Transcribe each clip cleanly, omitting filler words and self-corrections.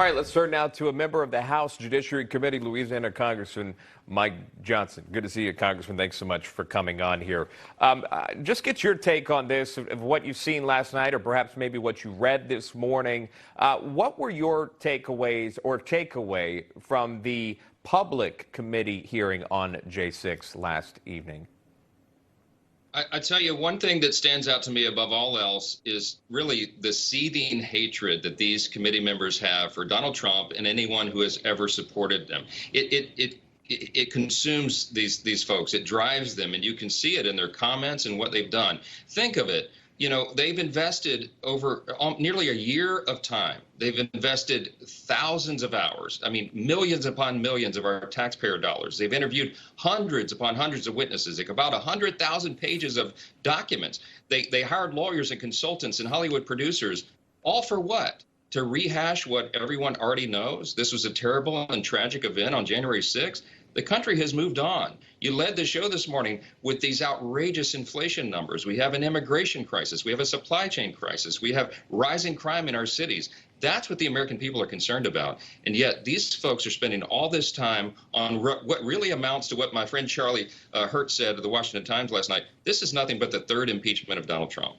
All right, let's turn now to a member of the House Judiciary Committee, Louisiana Congressman Mike Johnson. Good to see you, Congressman. Thanks so much for coming on here. Just get your take on this, of what you've seen last night, or perhaps maybe what you read this morning. What were your takeaways or takeaway from the public committee hearing on J6 last evening? I tell you, one thing that stands out to me above all else is really the seething hatred that these committee members have for Donald Trump and anyone who has ever supported them. It consumes these folks. It drives them, and you can see it in their comments and what they've done. Think of it. You know, they've invested over nearly a year of time. They've invested thousands of hours. I mean, millions upon millions of our taxpayer dollars. They've interviewed hundreds upon hundreds of witnesses, like about 100,000 pages of documents. They hired lawyers and consultants and Hollywood producers, all for what? To rehash what everyone already knows? This was a terrible and tragic event on January 6th. The country has moved on. You led the show this morning with these outrageous inflation numbers. We have an immigration crisis. We have a supply chain crisis. We have rising crime in our cities. That's what the American people are concerned about. And yet these folks are spending all this time on what really amounts to what my friend Charlie Hertz said to the Washington Times last night. This is nothing but the third impeachment of Donald Trump.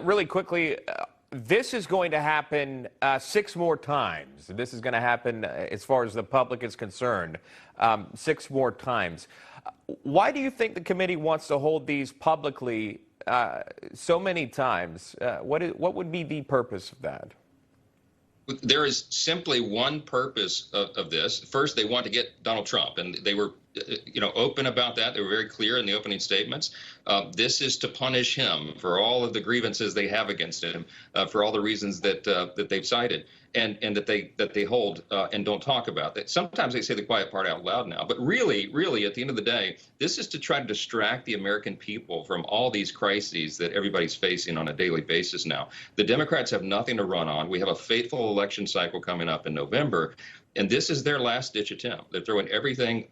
Really quickly, this is going to happen 6 more times. This is going to happen, as far as the public is concerned, 6 more times. Why do you think the committee wants to hold these publicly so many times? What would be the purpose of that? There is simply one purpose of this. First, they want to get Donald Trump, and they were open about that. They were very clear in the opening statements. This is to punish him for all of the grievances they have against him, for all the reasons that they've cited and that they hold and don't talk about. That sometimes they say the quiet part out loud now, but really, at the end of the day, this is to try to distract the American people from all these crises that everybody's facing on a daily basis now. The Democrats have nothing to run on. We have a fateful election cycle coming up in November. And this is their last-ditch attempt. They're throwing everything,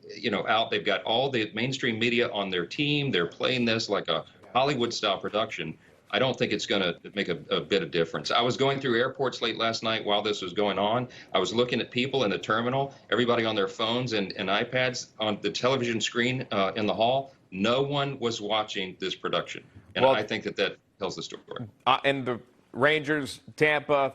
out. They've got all the mainstream media on their team. They're playing this like a Hollywood-style production. I don't think it's going to make a bit of difference. I was going through airports late last night while this was going on. I was looking at people in the terminal, everybody on their phones and iPads on the television screen in the hall. No one was watching this production. And I think that tells the story. And the Rangers, Tampa,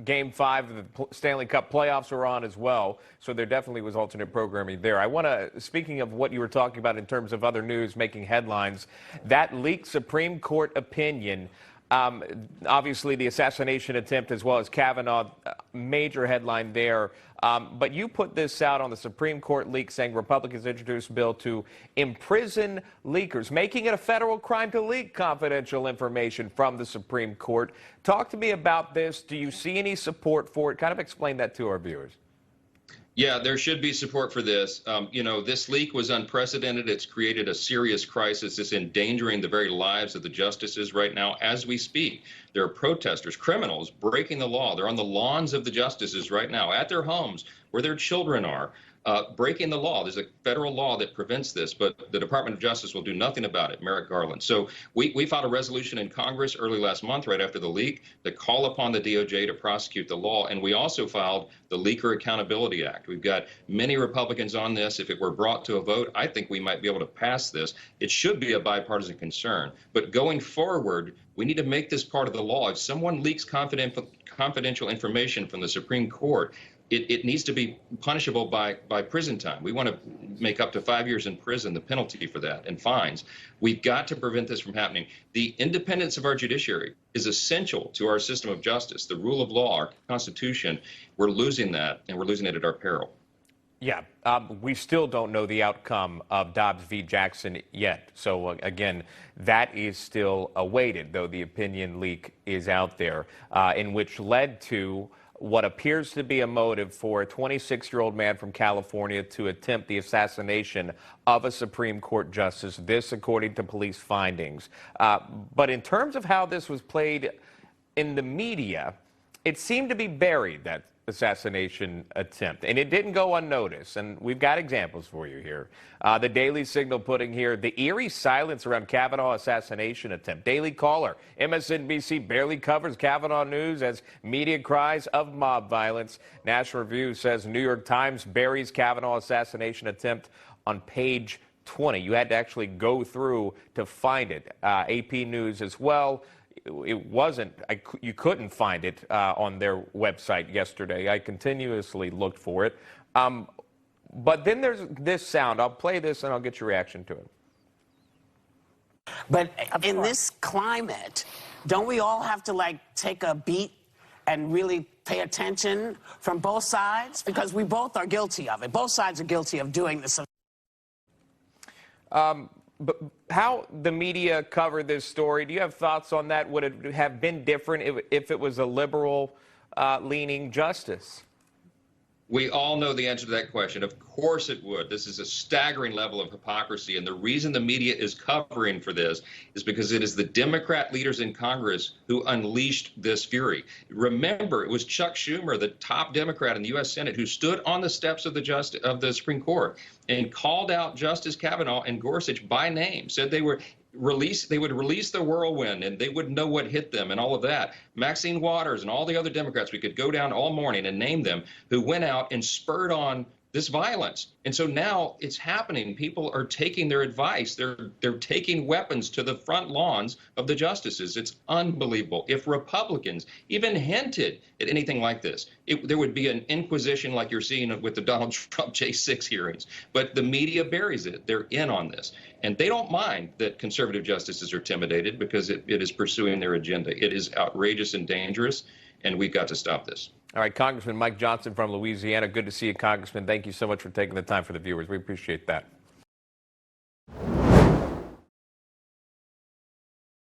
Game 5 of the Stanley Cup playoffs were on as well, so there definitely was alternate programming there. I want to, speaking of what you were talking about in terms of other news making headlines, that leaked Supreme Court opinion, obviously the assassination attempt as well as Kavanaugh, major headline there. But you put this out on the Supreme Court leak saying Republicans introduced a bill to imprison leakers, making it a federal crime to leak confidential information from the Supreme Court. Talk to me about this. Do you see any support for it? Kind of explain that to our viewers. Yeah, there should be support for this. This leak was unprecedented. It's created a serious crisis. It's endangering the very lives of the justices right now as we speak. There are protesters, criminals breaking the law. They're on the lawns of the justices right now, at their homes, where their children are. Breaking the law. There's a federal law that prevents this, but the Department of Justice will do nothing about it, Merrick Garland. So we filed a resolution in Congress early last month, right after the leak, to call upon the DOJ to prosecute the law. And we also filed the Leaker Accountability Act. We've got many Republicans on this. If it were brought to a vote, I think we might be able to pass this. It should be a bipartisan concern. But going forward, we need to make this part of the law. If someone leaks confidential information from the Supreme Court, it needs to be punishable by prison time. We want to make up to 5 years in prison the penalty for that, and fines. We've got to prevent this from happening. The independence of our judiciary is essential to our system of justice. The rule of law, our Constitution, we're losing that, and we're losing it at our peril. Yeah, we still don't know the outcome of Dobbs v. Jackson yet. So, again, that is still awaited, though the opinion leak is out there, in which led to what appears to be a motive for a 26-year-old man from California to attempt the assassination of a Supreme Court justice, this according to police findings. But in terms of how this was played in the media, it seemed to be buried, that assassination attempt, and it didn't go unnoticed. And we've got examples for you here. The Daily Signal putting here, the eerie silence around Kavanaugh assassination attempt. Daily Caller, MSNBC barely covers Kavanaugh news as media cries of mob violence. National Review says New York Times buries Kavanaugh assassination attempt on page 20. You had to actually go through to find it. AP News as well. It wasn't, you couldn't find it on their website yesterday. I continuously looked for it. But then there's this sound. I'll play this and I'll get your reaction to it. But in this climate, don't we all have to, like, take a beat and really pay attention from both sides? Because we both are guilty of it. Both sides are guilty of doing this. But how the media covered this story, do you have thoughts on that? Would it have been different if it was a liberal-leaning justice? We all know the answer to that question. Of course it would. This is a staggering level of hypocrisy. And the reason the media is covering for this is because it is the Democrat leaders in Congress who unleashed this fury. Remember, it was Chuck Schumer, the top Democrat in the U.S. Senate, who stood on the steps of the Supreme Court and called out Justice Kavanaugh and Gorsuch by name, said they would release the whirlwind and they wouldn't know what hit them and all of that. Maxine Waters and all the other Democrats, we could go down all morning and name them, who went out and spurred on this violence. And so now it's happening. People are taking their advice. They're taking weapons to the front lawns of the justices. It's unbelievable. If Republicans even hinted at anything like this, there would be an inquisition like you're seeing with the Donald Trump J6 hearings. But the media buries it. They're in on this. And they don't mind that conservative justices are intimidated because it is pursuing their agenda. It is outrageous and dangerous, and we've got to stop this. All right, Congressman Mike Johnson from Louisiana. Good to see you, Congressman. Thank you so much for taking the time for the viewers. We appreciate that.